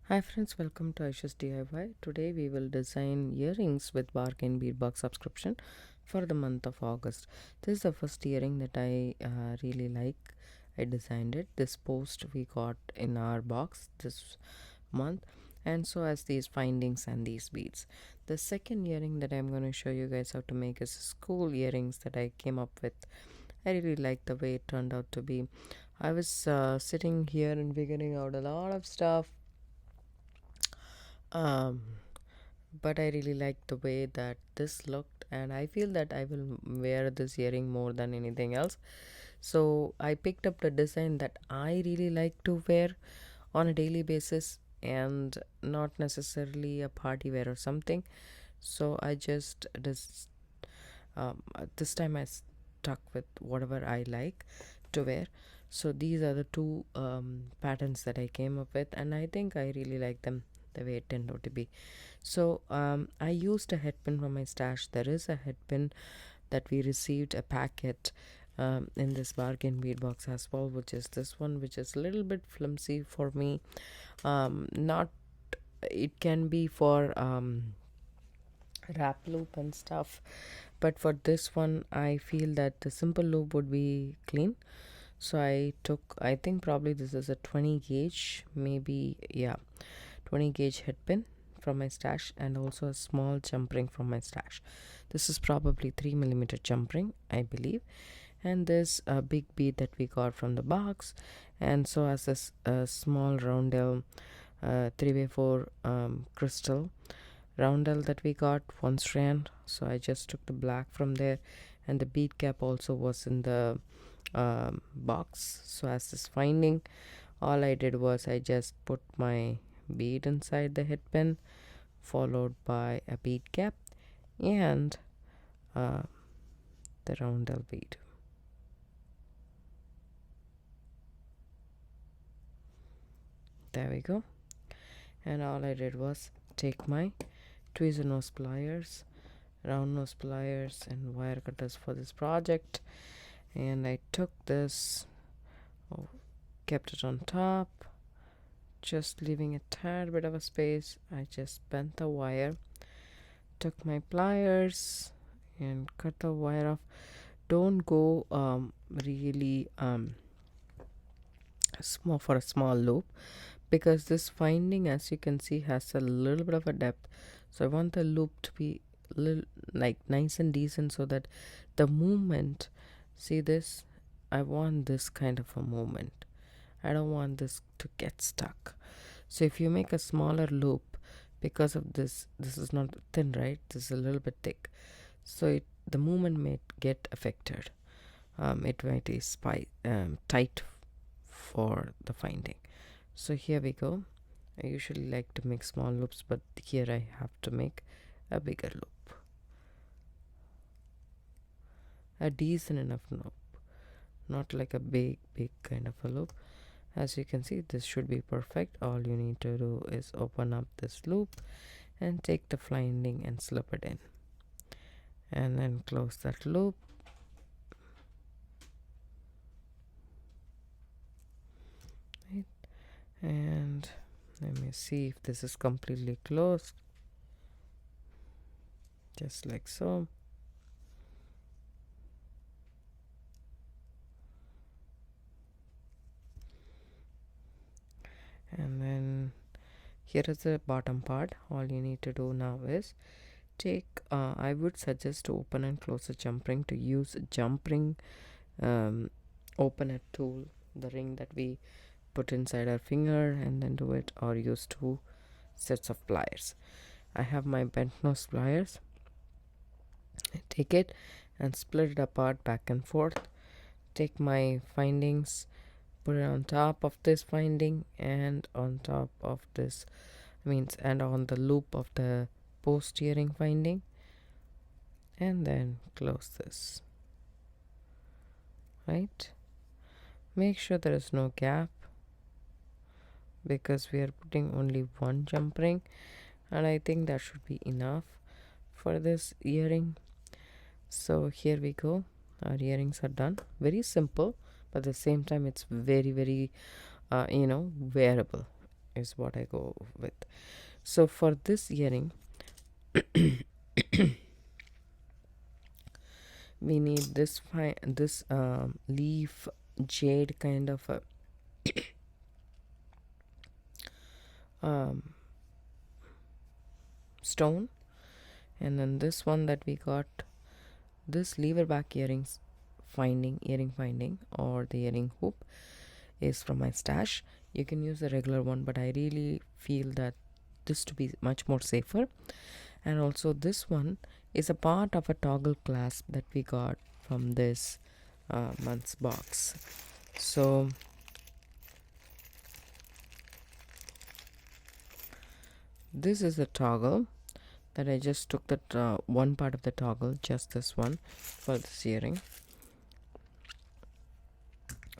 Hi friends, welcome to Aishusdiy. Today we will design earrings with bargain beadbox subscription for the month of August. This is the first earring that I really like. I designed it. This post we got in our box this month, and so as these findings and these beads. The second earring that I'm going to show you guys how to make is school earrings that I came up with. I really like the way it turned out to be. I was sitting here and figuring out a lot of stuff, um, but I really like the way that this looked, and I feel that I will wear this earring more than anything else. So I picked up the design that I really like to wear on a daily basis and not necessarily a party wear or something. So I just this time I stuck with whatever I like to wear. So these are the two patterns that I came up with, and I think I really like them the way it turned out to be. So I used a head pin from my stash. There is a head pin that we received a packet in this bargain bead box as well, which is this one, which is a little bit flimsy for me. Not It can be for wrap loop and stuff, but for this one I feel that the simple loop would be clean. So I think probably this is a 20 gauge, maybe, yeah, 20 gauge head pin from my stash, and also a small jump ring from my stash. This is probably 3 millimeter jump ring, I believe, and this big bead that we got from the box, and so as this small roundel 3x4 crystal roundel that we got, one strand. So I just took the black from there, and the bead cap also was in the box. So as this finding, all I did was I just put my bead inside the head pin, followed by a bead cap and uh, the roundel bead. There we go. And all I did was take my tweezer nose pliers, round nose pliers, and wire cutters for this project, and I took this, kept it on top, just leaving a tad bit of a space. I just bent the wire, took my pliers and cut the wire off. Don't go really small for a small loop, because this finding, as you can see, has a little bit of a depth. So I want the loop to be little, like, nice and decent, so that the movement, see this, I want this kind of a movement. I don't want this to get stuck. So if you make a smaller loop, because of this is not thin, right? This is a little bit thick, so the movement may get affected. It might be tight for the finding. So here we go. I usually like to make small loops, but here I have to make a bigger loop, a decent enough loop, not like a big kind of a loop. As you can see, this should be perfect. All you need to do is open up this loop and take the finding and slip it in, and then close that loop. Right. And let me see if this is completely closed, just like so. And then here is the bottom part. All you need to do now is take I would suggest to open and close the jump ring, to use a jump ring opener tool, the ring that we put inside our finger, and then do it, or use 2 sets of pliers. I have my bent nose pliers. I take it and split it apart back and forth. Take my findings, put it on top of this finding, and on top of this and on the loop of the post earring finding, and then close this. Right, make sure there is no gap, because we are putting only one jump ring, and I think that should be enough for this earring. So here we go, our earrings are done. Very simple, but at the same time it's very wearable. is what I go with. So for this earring, we need this leaf jade kind of a stone, and then this one that we got, this lever back earring finding, or the earring hoop, is from my stash. You can use the regular one, but I really feel that this to be much more safer. And also this one is a part of a toggle clasp that we got from this month's box. So this is the toggle that I just took, that one part of the toggle, just this one, for this earring.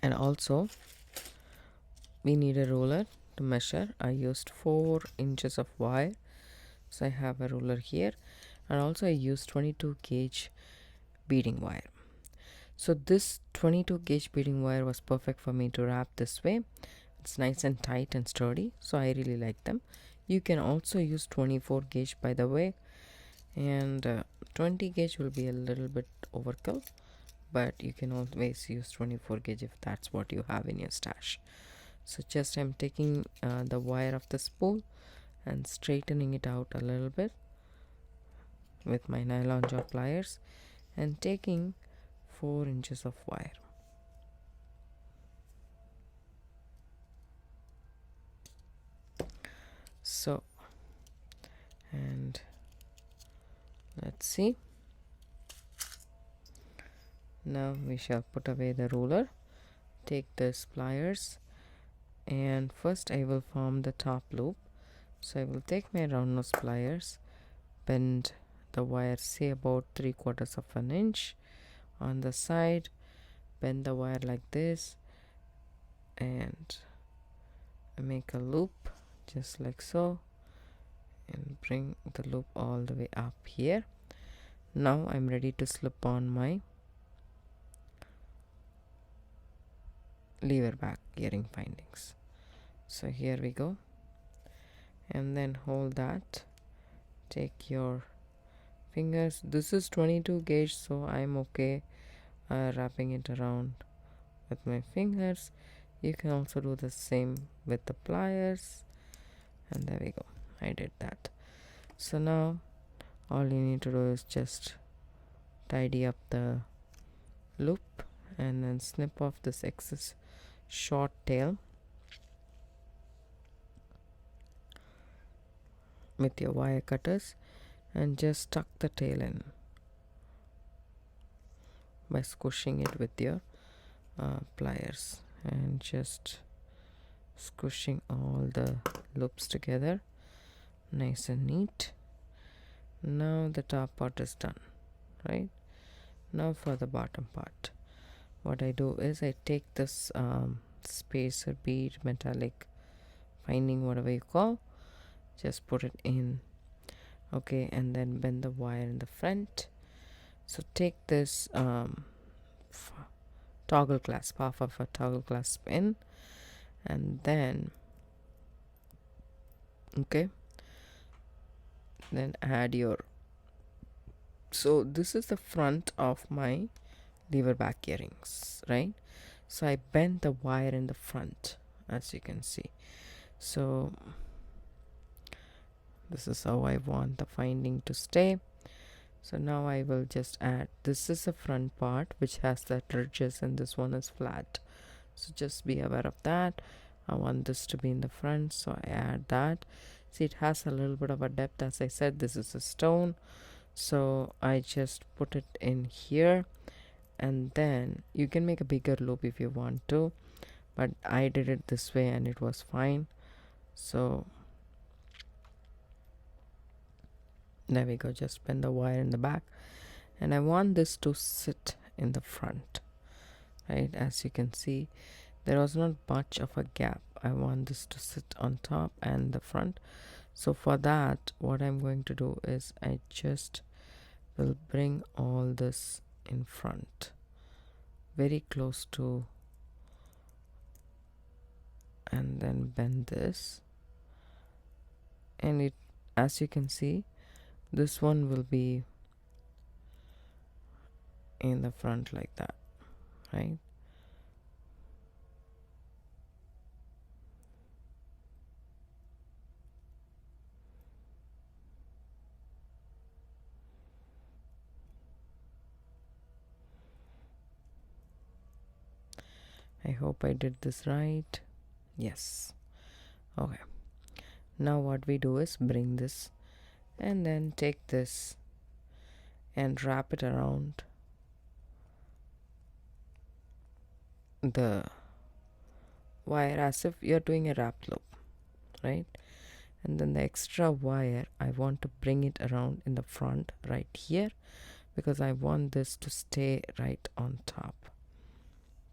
And also we need a ruler to measure. I used 4 inches of wire, so I have a ruler here. And also I used 22 gauge beading wire. So this 22 gauge beading wire was perfect for me to wrap this way. It's nice and tight and sturdy, so I really like them. You can also use 24 gauge, by the way, and 20 gauge will be a little bit overkill, but you can always use 24 gauge if that's what you have in your stash. So just I'm taking the wire of the spool and straightening it out a little bit with my nylon jaw pliers, and taking 4 inches of wire. So, and let's see. Now we shall put away the ruler, take this pliers, and first I will form the top loop. So I will take my round nose pliers, bend the wire say about 3/4 of an inch on the side, bend the wire like this, and make a loop just like so, and bring the loop all the way up here. Now I'm ready to slip on my lever back earring findings. So here we go, and then hold that, take your fingers, this is 22 gauge, so I'm okay wrapping it around with my fingers. You can also do the same with the pliers, and there we go, I did that. So now all you need to do is just tidy up the loop and then snip off this excess short tail with your wire cutters, and just tuck the tail in by squishing it with your pliers, and just squishing all the loops together nice and neat. Now the top part is done, right? Now for the bottom part, what I do is I take this spacer bead, metallic finding, whatever you call, just put it in, okay, and then bend the wire in the front. So take this toggle clasp, half of a toggle clasp in, and then okay, then add your, so this is the front of my lever back earrings, right? So I bent the wire in the front, as you can see. So this is how I want the finding to stay. So now I will just add, this is the front part which has the ridges, and this one is flat, so just be aware of that. I want this to be in the front, so I add that. See, it has a little bit of a depth, as I said, this is a stone, so I just put it in here, and then you can make a bigger loop if you want to, but I did it this way and it was fine. So there we go, just bend the wire in the back, and I want this to sit in the front, right? As you can see, there was not much of a gap. I want this to sit on top and the front. So for that, what I'm going to do is I just will bring all this in front, very close to, and then bend this and it, as you can see, this one will be in the front like that, right? I hope I did this right. Yes. Okay, now what we do is bring this and then take this and wrap it around the wire as if you're doing a wrap loop, right? And then the extra wire, I want to bring it around in the front right here, because I want this to stay right on top,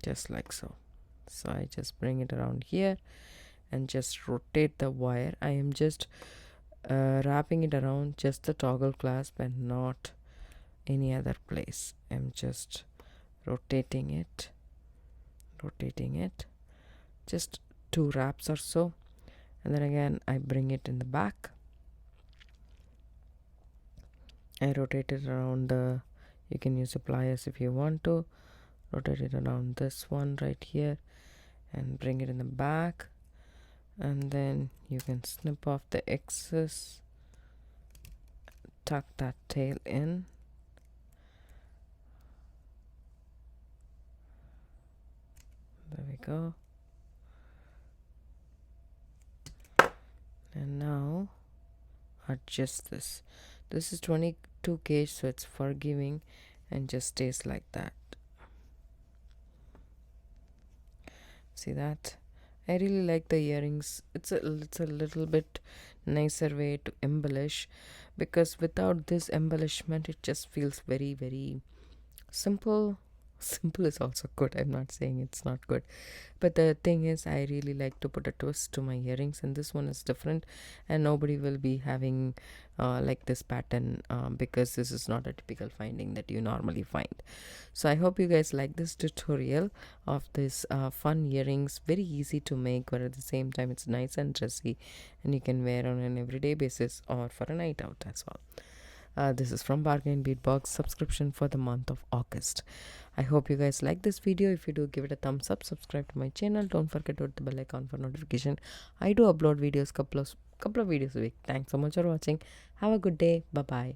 just like so. So I just bring it around here and just rotate the wire. I am just wrapping it around just the toggle clasp and not any other place. I'm just rotating it, just 2 wraps or so, and then again I bring it in the back. I rotate it around the, you can use the pliers if you want to, rotate it around this one right here and bring it in the back, and then you can snip off the excess, tuck that tail in, there we go. And now adjust this. This is 22 gauge, so it's forgiving and just stays like that. See that? I really like the earrings. It's a little bit nicer way to embellish, because without this embellishment it just feels very, very simple. Simple is also good. I'm not saying it's not good, but the thing is, I really like to put a twist to my earrings, and this one is different, and nobody will be having like this pattern, because this is not a typical finding that you normally find. So I hope you guys like this tutorial of this fun earrings. Very easy to make, but at the same time it's nice and dressy, and you can wear on an everyday basis or for a night out as well. This is from Bargain Beatbox subscription for the month of August. I hope you guys like this video. If you do, give it a thumbs up, subscribe to my channel, don't forget to hit the bell icon for notification. I do upload videos, couple of videos a week. Thanks so much for watching. Have a good day. Bye bye.